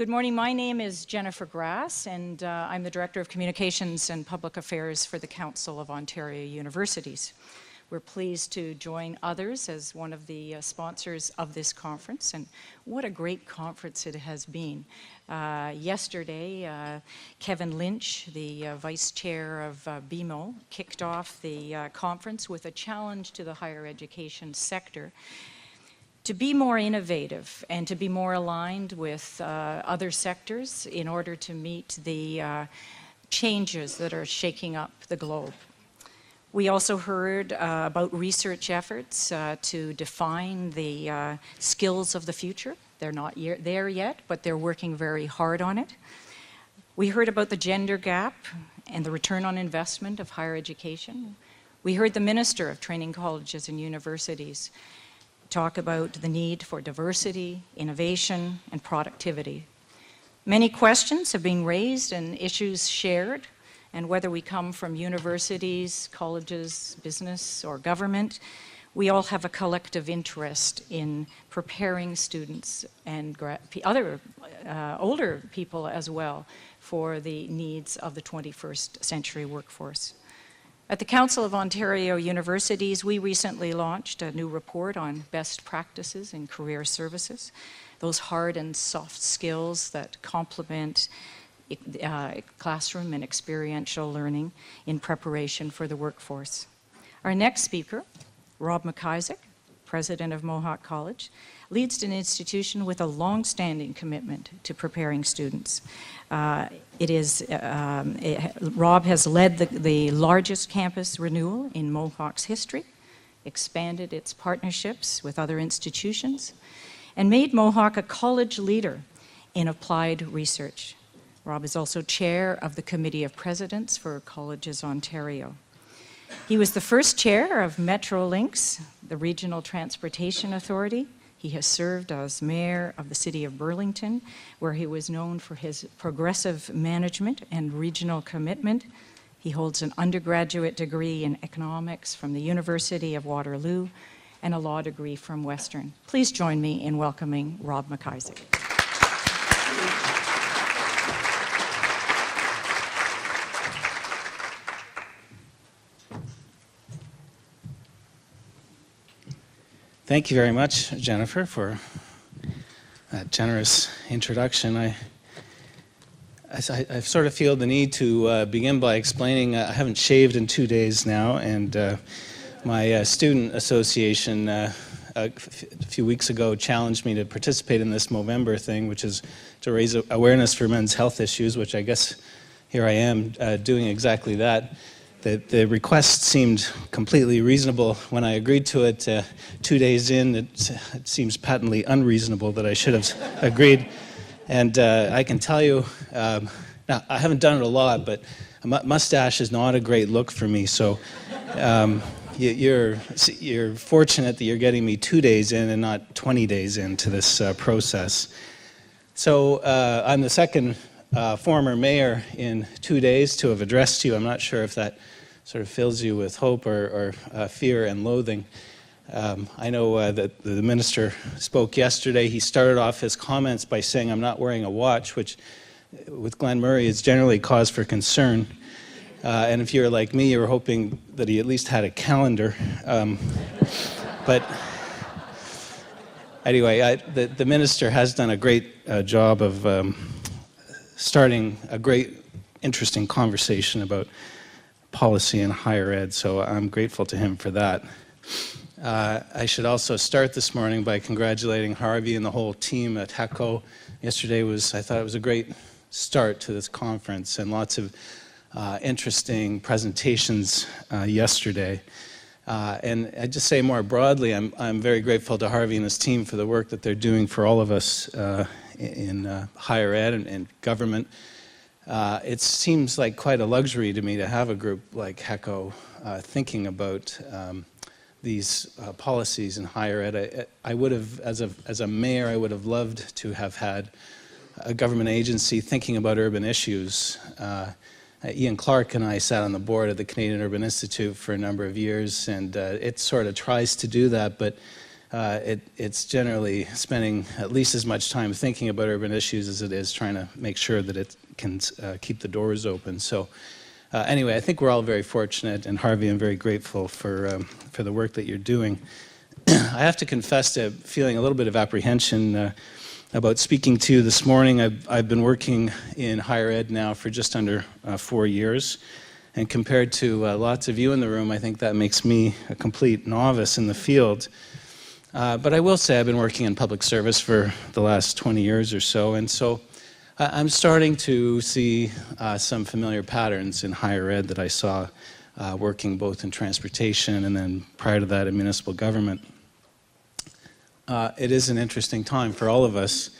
Good morning. My name is Jennifer Grass, and I'm the Director of Communications and Public Affairs for the Council of Ontario Universities. We're pleased to join others as one of the sponsors of this conference, and what a great conference it has been. Yesterday, Kevin Lynch, the Vice Chair of BMO, kicked off the conference with a challenge to the higher education sector to be more innovative and to be more aligned with other sectors in order to meet the changes that are shaking up the globe. We also heard about research efforts to define the skills of the future. They're not there yet, but they're working very hard on it. We heard about the gender gap and the return on investment of higher education. We heard the Minister of Training Colleges and Universities talk about the need for diversity, innovation, and productivity. Many questions have been raised and issues shared, and whether we come from universities, colleges, business, or government, we all have a collective interest in preparing students and other older people as well for the needs of the 21st century workforce. At the Council of Ontario Universities, we recently launched a new report on best practices in career services, those hard and soft skills that complement classroom and experiential learning in preparation for the workforce. Our next speaker, Rob MacIsaac, President of Mohawk College, leads an institution with a long-standing commitment to preparing students. Rob has led the largest campus renewal in Mohawk's history, expanded its partnerships with other institutions, and made Mohawk a college leader in applied research. Rob is also chair of the Committee of Presidents for Colleges Ontario. He was the first chair of Metrolinx, the Regional Transportation Authority. He has served as mayor of the city of Burlington, where he was known for his progressive management and regional commitment. He holds an undergraduate degree in economics from the University of Waterloo and a law degree from Western. Please join me in welcoming Rob MacIsaac. Thank you very much, Jennifer, for that generous introduction. I sort of feel the need to begin by explaining I haven't shaved in 2 days now, and my student association a few weeks ago challenged me to participate in this Movember thing, which is to raise awareness for men's health issues, which I guess here I am doing exactly that. The request seemed completely reasonable when I agreed to it. 2 days in, it seems patently unreasonable that I should have agreed. And I can tell you, now I haven't done it a lot, but a mustache is not a great look for me. So you're fortunate that you're getting me 2 days in and not 20 days into this process. So I'm the second former mayor in 2 days to have addressed you. I'm not sure if that sort of fills you with hope or fear and loathing. I know that the minister spoke yesterday. He started off his comments by saying, "I'm not wearing a watch," which with Glenn Murray is generally cause for concern. And if you're like me, you're hoping that he at least had a calendar. But anyway, the minister has done a great job of starting a great, interesting conversation about policy in higher ed, so I'm grateful to him for that. I should also start this morning by congratulating Harvey and the whole team at HECO. Yesterday I thought it was a great start to this conference, and lots of interesting presentations yesterday. And I'd just say more broadly, I'm very grateful to Harvey and his team for the work that they're doing for all of us in higher ed and government. It seems like quite a luxury to me to have a group like HECO thinking about these policies in higher ed. I would have, as a mayor, I would have loved to have had a government agency thinking about urban issues. Ian Clark and I sat on the board at the Canadian Urban Institute for a number of years, and it sort of tries to do that, but it's generally spending at least as much time thinking about urban issues as it is trying to make sure that it can keep the doors open. So anyway, I think we're all very fortunate, and Harvey, I'm very grateful for the work that you're doing. I have to confess to feeling a little bit of apprehension about speaking to you this morning. I've been working in higher ed now for just under 4 years, and compared to lots of you in the room, I think that makes me a complete novice in the field. But I will say I've been working in public service for the last 20 years or so, and so I'm starting to see some familiar patterns in higher ed that I saw working both in transportation and then prior to that in municipal government. It is an interesting time for all of us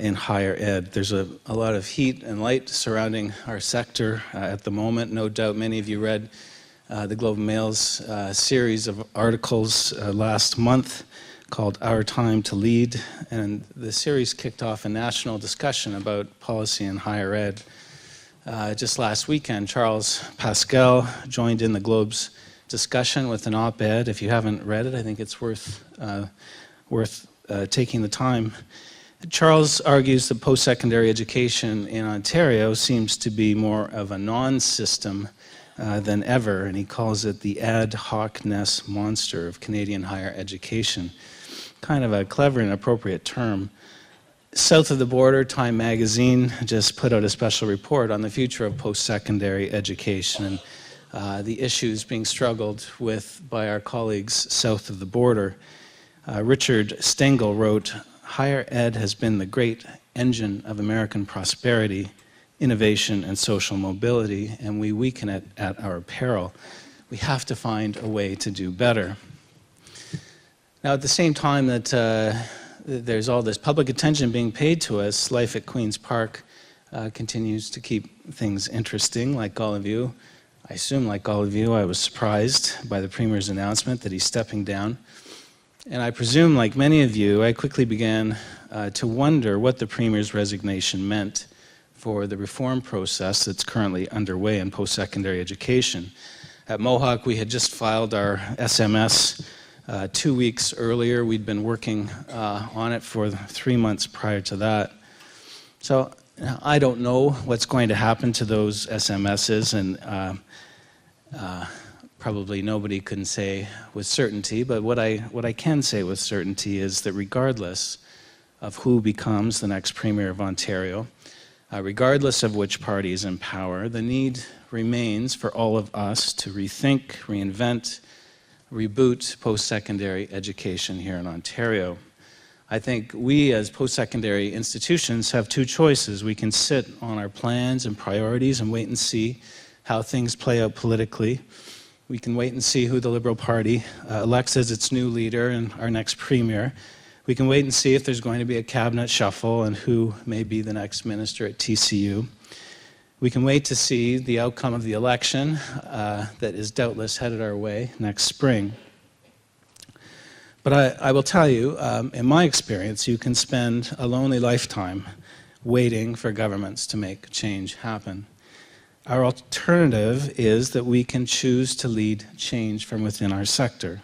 in higher ed. There's a lot of heat and light surrounding our sector at the moment. No doubt many of you read the Globe and Mail's series of articles last month called Our Time to Lead, and the series kicked off a national discussion about policy in higher ed. Just last weekend, Charles Pascal joined in the Globe's discussion with an op-ed. If you haven't read it, I think it's worth taking the time. Charles argues that post-secondary education in Ontario seems to be more of a non-system than ever, and he calls it the ad hoc-ness monster of Canadian higher education. Kind of a clever and appropriate term. South of the border, Time magazine just put out a special report on the future of post-secondary education and the issues being struggled with by our colleagues south of the border. Richard Stengel wrote, "Higher ed has been the great engine of American prosperity, innovation, and social mobility, and we weaken it at our peril. We have to find a way to do better." Now, at the same time that there's all this public attention being paid to us, life at Queen's Park continues to keep things interesting. Like all of you, I assume like all of you, I was surprised by the Premier's announcement that he's stepping down. And I presume, like many of you, I quickly began to wonder what the Premier's resignation meant for the reform process that's currently underway in post-secondary education. At Mohawk, we had just filed our SMS 2 weeks earlier. We'd been working on it for 3 months prior to that. So I don't know what's going to happen to those SMSs, and probably nobody can say with certainty, but what I can say with certainty is that regardless of who becomes the next Premier of Ontario, regardless of which party is in power, the need remains for all of us to rethink, reinvent, reboot post-secondary education here in Ontario. I think we as post-secondary institutions have two choices. We can sit on our plans and priorities and wait and see how things play out politically. We can wait and see who the Liberal Party elects as its new leader and our next Premier. We can wait and see if there's going to be a cabinet shuffle and who may be the next minister at TCU. We can wait to see the outcome of the election that is doubtless headed our way next spring. But I will tell you, in my experience, you can spend a lonely lifetime waiting for governments to make change happen. Our alternative is that we can choose to lead change from within our sector.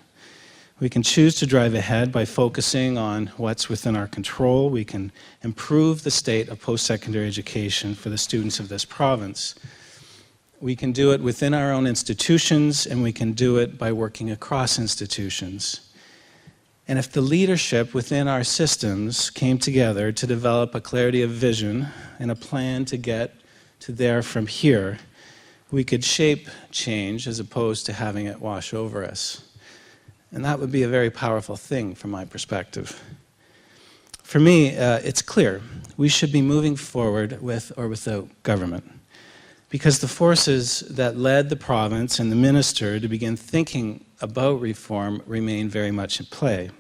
We can choose to drive ahead by focusing on what's within our control. We can improve the state of post-secondary education for the students of this province. We can do it within our own institutions, and we can do it by working across institutions. And if the leadership within our systems came together to develop a clarity of vision and a plan to get to there from here, we could shape change as opposed to having it wash over us. And that would be a very powerful thing from my perspective. For me, it's clear we should be moving forward with or without government, because the forces that led the province and the minister to begin thinking about reform remain very much at play.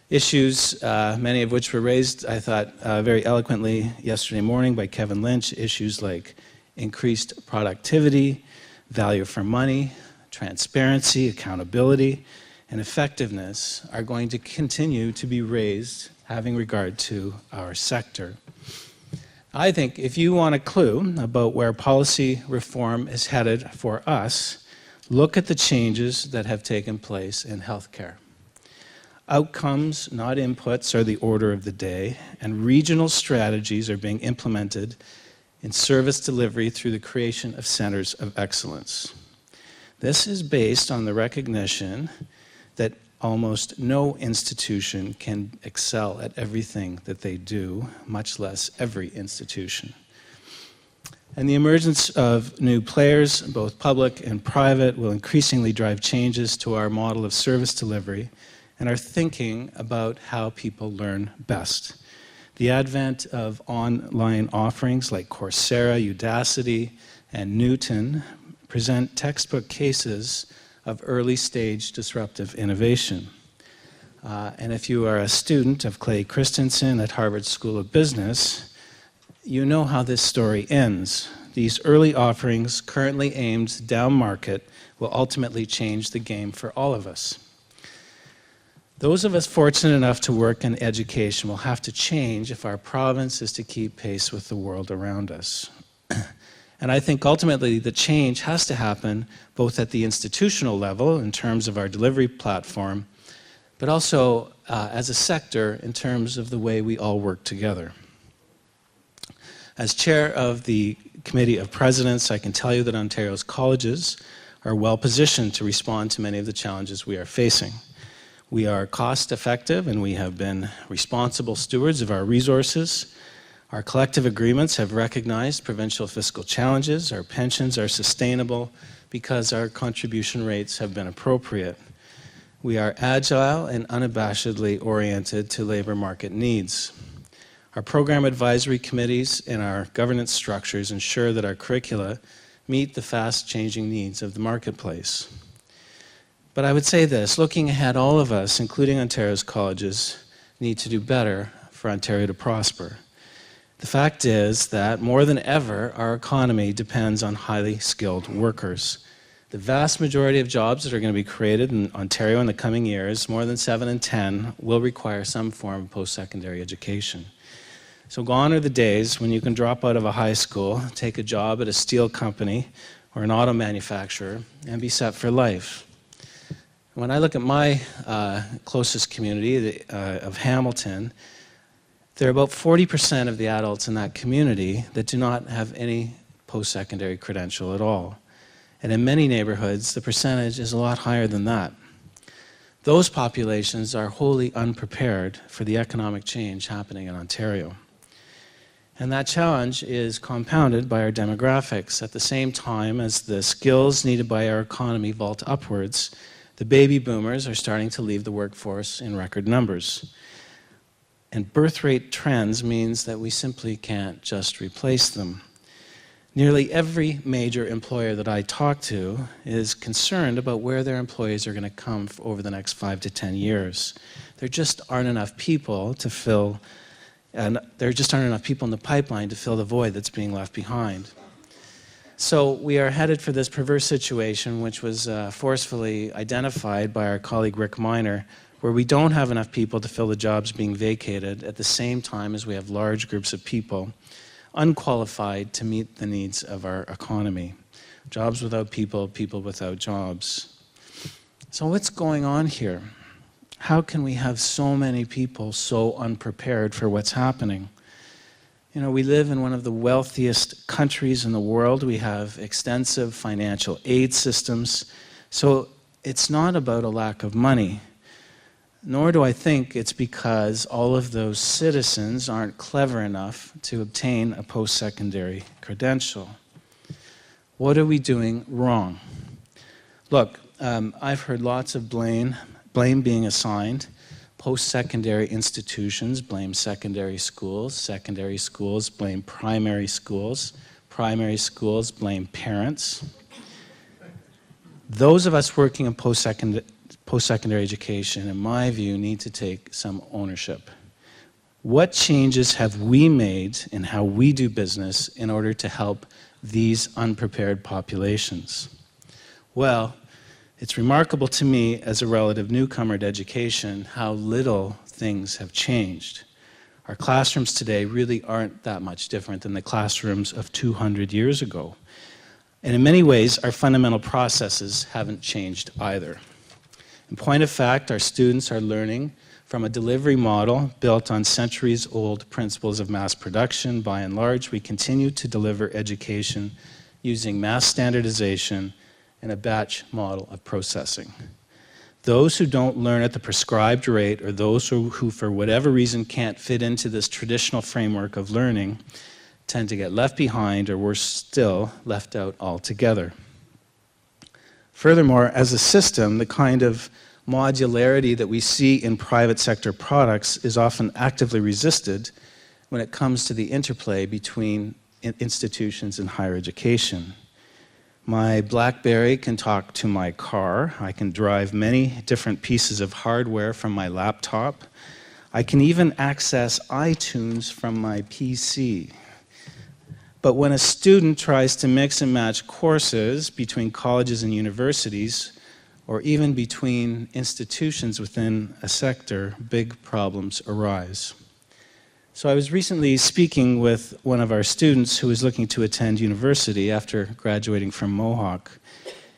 Issues, many of which were raised, I thought, very eloquently yesterday morning by Kevin Lynch, issues like increased productivity, value for money, transparency, accountability, and effectiveness are going to continue to be raised having regard to our sector. I think if you want a clue about where policy reform is headed for us, look at the changes that have taken place in healthcare. Outcomes, not inputs, are the order of the day, and regional strategies are being implemented in service delivery through the creation of centers of excellence. This is based on the recognition that almost no institution can excel at everything that they do, much less every institution. And the emergence of new players, both public and private, will increasingly drive changes to our model of service delivery and our thinking about how people learn best. The advent of online offerings like Coursera, Udacity, and Newton present textbook cases of early-stage disruptive innovation. And if you are a student of Clay Christensen at Harvard School of Business, you know how this story ends. These early offerings, currently aimed down market, will ultimately change the game for all of us. Those of us fortunate enough to work in education will have to change if our province is to keep pace with the world around us. And I think ultimately the change has to happen both at the institutional level in terms of our delivery platform, but also as a sector in terms of the way we all work together. As chair of the Committee of Presidents, I can tell you that Ontario's colleges are well positioned to respond to many of the challenges we are facing. We are cost effective and we have been responsible stewards of our resources. Our collective agreements have recognized provincial fiscal challenges. Our pensions are sustainable because our contribution rates have been appropriate. We are agile and unabashedly oriented to labor market needs. Our program advisory committees and our governance structures ensure that our curricula meet the fast-changing needs of the marketplace. But I would say this, looking ahead, all of us, including Ontario's colleges, need to do better for Ontario to prosper. The fact is that more than ever, our economy depends on highly skilled workers. The vast majority of jobs that are going to be created in Ontario in the coming years, more than 7 in 10, will require some form of post-secondary education. So gone are the days when you can drop out of a high school, take a job at a steel company or an auto manufacturer, and be set for life. When I look at my closest community of Hamilton, there are about 40% of the adults in that community that do not have any post-secondary credential at all. And in many neighborhoods, the percentage is a lot higher than that. Those populations are wholly unprepared for the economic change happening in Ontario. And that challenge is compounded by our demographics. At the same time as the skills needed by our economy vault upwards, the baby boomers are starting to leave the workforce in record numbers. And birth rate trends means that we simply can't just replace them. Nearly every major employer that I talk to is concerned about where their employees are going to come over the next 5 to 10 years. There just aren't enough people to fill, and there just aren't enough people in the pipeline to fill the void that's being left behind. So we are headed for this perverse situation, which was forcefully identified by our colleague Rick Miner, where we don't have enough people to fill the jobs being vacated at the same time as we have large groups of people unqualified to meet the needs of our economy. Jobs without people, people without jobs. So what's going on here? How can we have so many people so unprepared for what's happening? You know, we live in one of the wealthiest countries in the world. We have extensive financial aid systems. So it's not about a lack of money, nor do I think it's because all of those citizens aren't clever enough to obtain a post-secondary credential. What are we doing wrong? Look, I've heard lots of blame being assigned. Post-secondary institutions blame secondary schools blame primary schools blame parents. Those of us working in post-secondary education, in my view, need to take some ownership. What changes have we made in how we do business in order to help these unprepared populations? Well, it's remarkable to me as a relative newcomer to education how little things have changed. Our classrooms today really aren't that much different than the classrooms of 200 years ago. And in many ways, our fundamental processes haven't changed either. In point of fact, our students are learning from a delivery model built on centuries-old principles of mass production. By and large, we continue to deliver education using mass standardization and a batch model of processing. Those who don't learn at the prescribed rate, or those who for whatever reason can't fit into this traditional framework of learning, tend to get left behind, or worse still, left out altogether. Furthermore, as a system, the kind of modularity that we see in private sector products is often actively resisted when it comes to the interplay between institutions and higher education. My BlackBerry can talk to my car. I can drive many different pieces of hardware from my laptop. I can even access iTunes from my PC. But when a student tries to mix and match courses between colleges and universities, or even between institutions within a sector, big problems arise. So I was recently speaking with one of our students who is looking to attend university after graduating from Mohawk.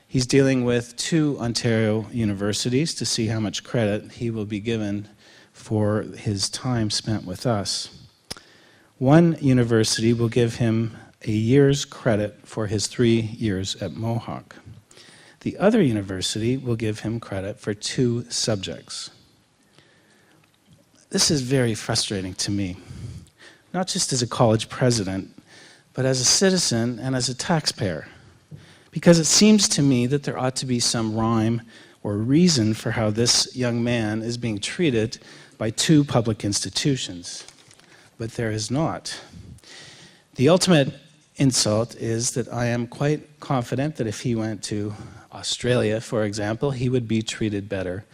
He's dealing with 2 Ontario universities to see how much credit he will be given for his time spent with us. One university will give him a year's credit for his 3 years at Mohawk. The other university will give him credit for 2 subjects. This is very frustrating to me, not just as a college president, but as a citizen and as a taxpayer, because it seems to me that there ought to be some rhyme or reason for how this young man is being treated by 2 public institutions, but there is not. The ultimate insult is that I am quite confident that if he went to Australia, for example, he would be treated better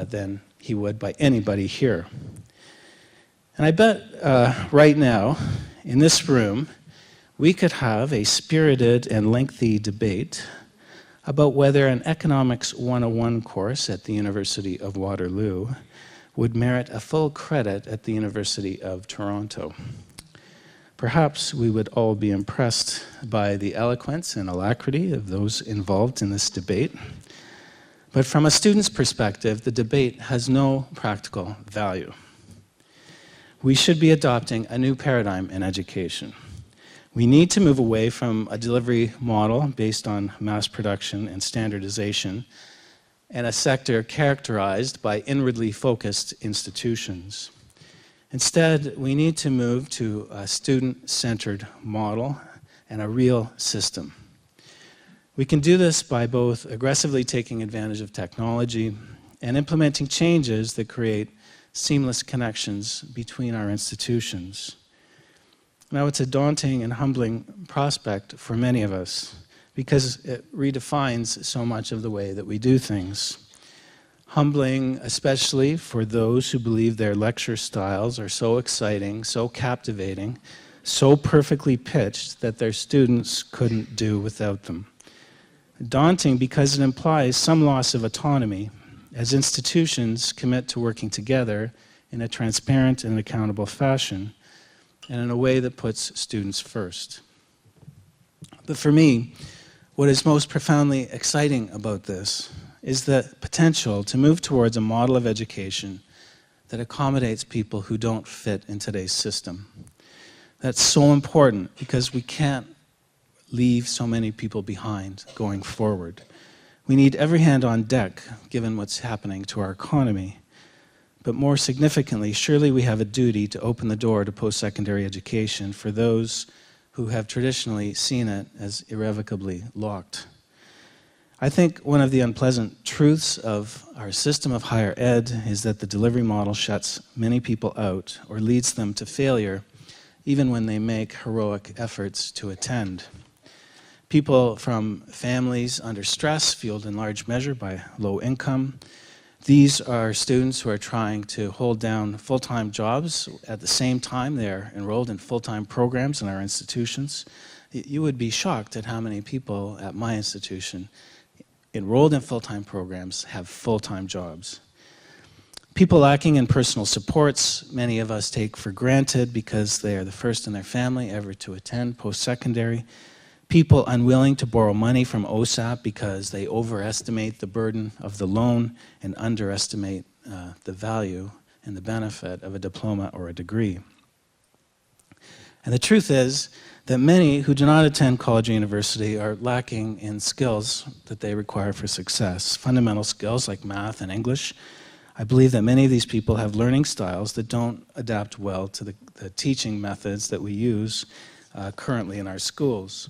than he would by anybody here. And I bet right now, in this room, we could have a spirited and lengthy debate about whether an Economics 101 course at the University of Waterloo would merit a full credit at the University of Toronto. Perhaps we would all be impressed by the eloquence and alacrity of those involved in this debate. But from a student's perspective, the debate has no practical value. We should be adopting a new paradigm in education. We need to move away from a delivery model based on mass production and standardization and a sector characterized by inwardly focused institutions. Instead, we need to move to a student-centered model and a real system. We can do this by both aggressively taking advantage of technology and implementing changes that create seamless connections between our institutions. Now, it's a daunting and humbling prospect for many of us because it redefines so much of the way that we do things. Humbling, especially for those who believe their lecture styles are so exciting, so captivating, so perfectly pitched that their students couldn't do without them. Daunting because it implies some loss of autonomy as institutions commit to working together in a transparent and accountable fashion and in a way that puts students first. But for me, what is most profoundly exciting about this is the potential to move towards a model of education that accommodates people who don't fit in today's system. That's so important because we can't leave so many people behind going forward. We need every hand on deck, given what's happening to our economy. But more significantly, surely we have a duty to open the door to post-secondary education for those who have traditionally seen it as irrevocably locked. I think one of the unpleasant truths of our system of higher ed is that the delivery model shuts many people out or leads them to failure, even when they make heroic efforts to attend. People from families under stress, fueled in large measure by low income. These are students who are trying to hold down full-time jobs at the same time they're enrolled in full-time programs in our institutions. You would be shocked at how many people at my institution enrolled in full-time programs have full-time jobs. People lacking in personal supports, many of us take for granted because they are the first in their family ever to attend post-secondary. people unwilling to borrow money from OSAP because they overestimate the burden of the loan and underestimate the value and the benefit of a diploma or a degree. And the truth is that many who do not attend college or university are lacking in skills that they require for success. Fundamental skills like math and English. I believe that many of these people have learning styles that don't adapt well to the teaching methods that we use currently in our schools.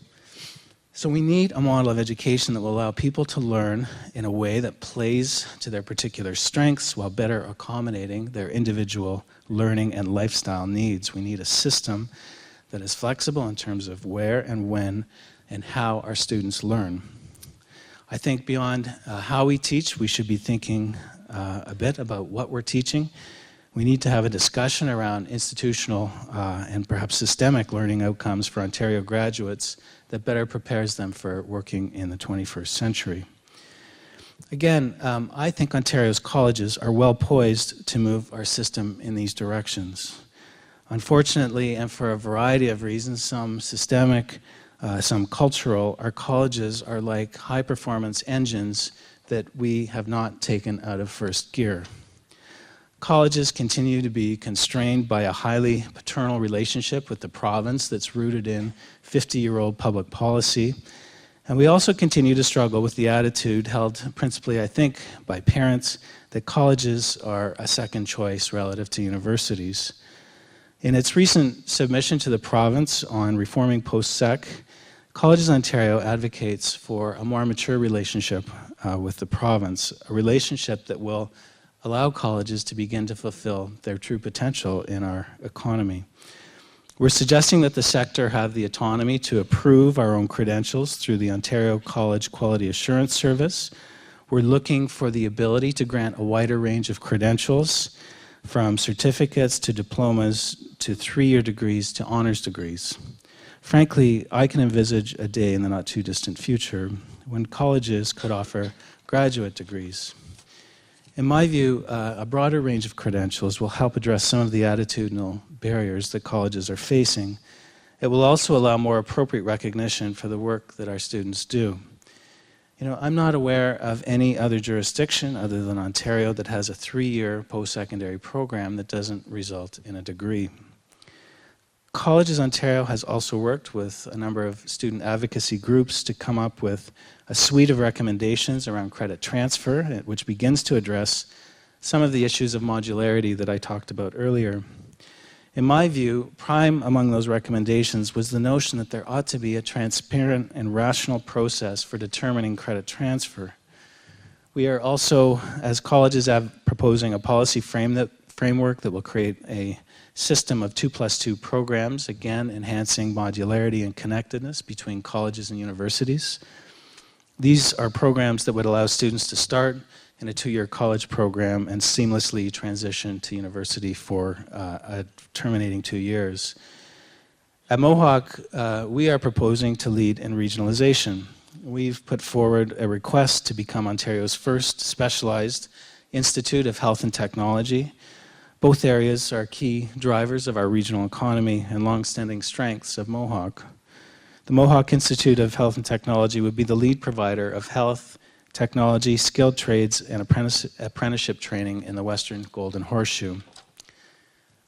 So we need a model of education that will allow people to learn in a way that plays to their particular strengths while better accommodating their individual learning and lifestyle needs. We need a system that is flexible in terms of where and when and how our students learn. I think beyond how we teach, we should be thinking a bit about what we're teaching. We need to have a discussion around institutional and perhaps systemic learning outcomes for Ontario graduates that better prepares them for working in the 21st century. Again, I think Ontario's colleges are well poised to move our system in these directions. Unfortunately, and for a variety of reasons, some systemic, some cultural, our colleges are like high-performance engines that we have not taken out of first gear. Colleges continue to be constrained by a highly paternal relationship with the province that's rooted in 50-year-old public policy. And we also continue to struggle with the attitude held principally, I think, by parents that colleges are a second choice relative to universities. In its recent submission to the province on reforming post-sec, Colleges Ontario advocates for a more mature relationship with the province, a relationship that will allow colleges to begin to fulfill their true potential in our economy. We're suggesting that the sector have the autonomy to approve our own credentials through the Ontario College Quality Assurance Service. We're looking for the ability to grant a wider range of credentials, from certificates to diplomas to 3-year degrees to honors degrees. Frankly, I can envisage a day in the not too distant future when colleges could offer graduate degrees. In my view, a broader range of credentials will help address some of the attitudinal barriers that colleges are facing. It will also allow more appropriate recognition for the work that our students do. You know, I'm not aware of any other jurisdiction other than Ontario that has a 3-year post-secondary program that doesn't result in a degree. Colleges Ontario has also worked with a number of student advocacy groups to come up with a suite of recommendations around credit transfer, which begins to address some of the issues of modularity that I talked about earlier. In my view, prime among those recommendations was the notion that there ought to be a transparent and rational process for determining credit transfer. We are also, as colleges, proposing a policy framework that will create a system of 2+2 programs, again, enhancing modularity and connectedness between colleges and universities. These are programs that would allow students to start in a 2-year college program and seamlessly transition to university for a terminating 2 years. At Mohawk, we are proposing to lead in regionalization. We've put forward a request to become Ontario's first specialized Institute of Health and Technology. Both areas are key drivers of our regional economy and long-standing strengths of Mohawk. The Mohawk Institute of Health and Technology would be the lead provider of health, technology, skilled trades, and apprenticeship training in the Western Golden Horseshoe.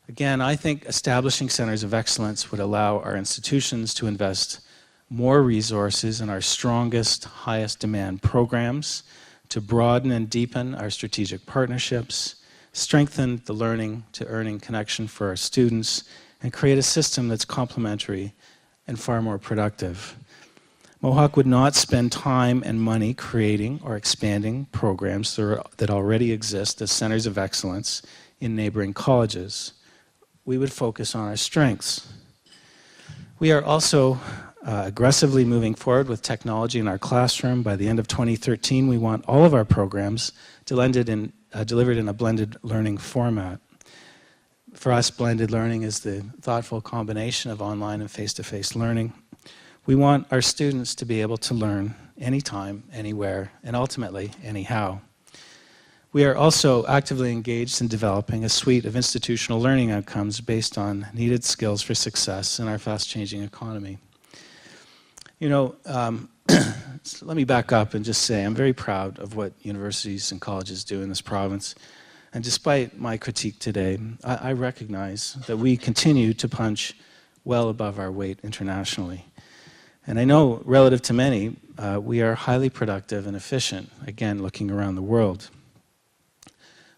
Again, I think establishing centers of excellence would allow our institutions to invest more resources in our strongest, highest demand programs, to broaden and deepen our strategic partnerships, strengthen the learning to earning connection for our students, and create a system that's complementary and far more productive. Mohawk would not spend time and money creating or expanding programs that already exist as centers of excellence in neighboring colleges. We would focus on our strengths. We are also aggressively moving forward with technology in our classroom. By the end of 2013, we want all of our programs delivered in a blended learning format. For us, blended learning is the thoughtful combination of online and face-to-face learning. We want our students to be able to learn anytime, anywhere, and ultimately, anyhow. We are also actively engaged in developing a suite of institutional learning outcomes based on needed skills for success in our fast-changing economy. You know, so let me back up and just say I'm very proud of what universities and colleges do in this province. And despite my critique today, I recognize that we continue to punch well above our weight internationally. And I know, relative to many, we are highly productive and efficient, again, looking around the world.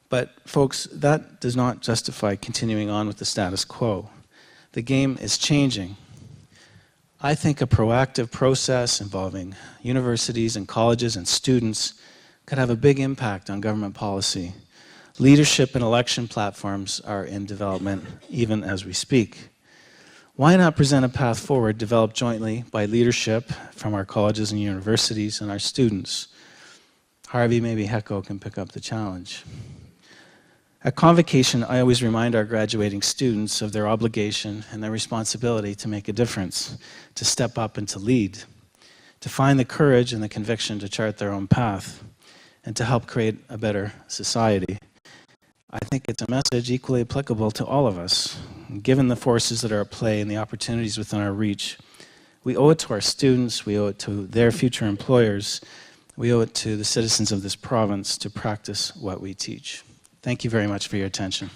But folks, that does not justify continuing on with the status quo. The game is changing. I think a proactive process involving universities and colleges and students could have a big impact on government policy. Leadership and election platforms are in development even as we speak. Why not present a path forward developed jointly by leadership from our colleges and universities and our students? Harvey, maybe Hecco can pick up the challenge. At Convocation, I always remind our graduating students of their obligation and their responsibility to make a difference, to step up and to lead, to find the courage and the conviction to chart their own path, and to help create a better society. I think it's a message equally applicable to all of us. Given the forces that are at play and the opportunities within our reach, we owe it to our students, we owe it to their future employers, we owe it to the citizens of this province to practice what we teach. Thank you very much for your attention.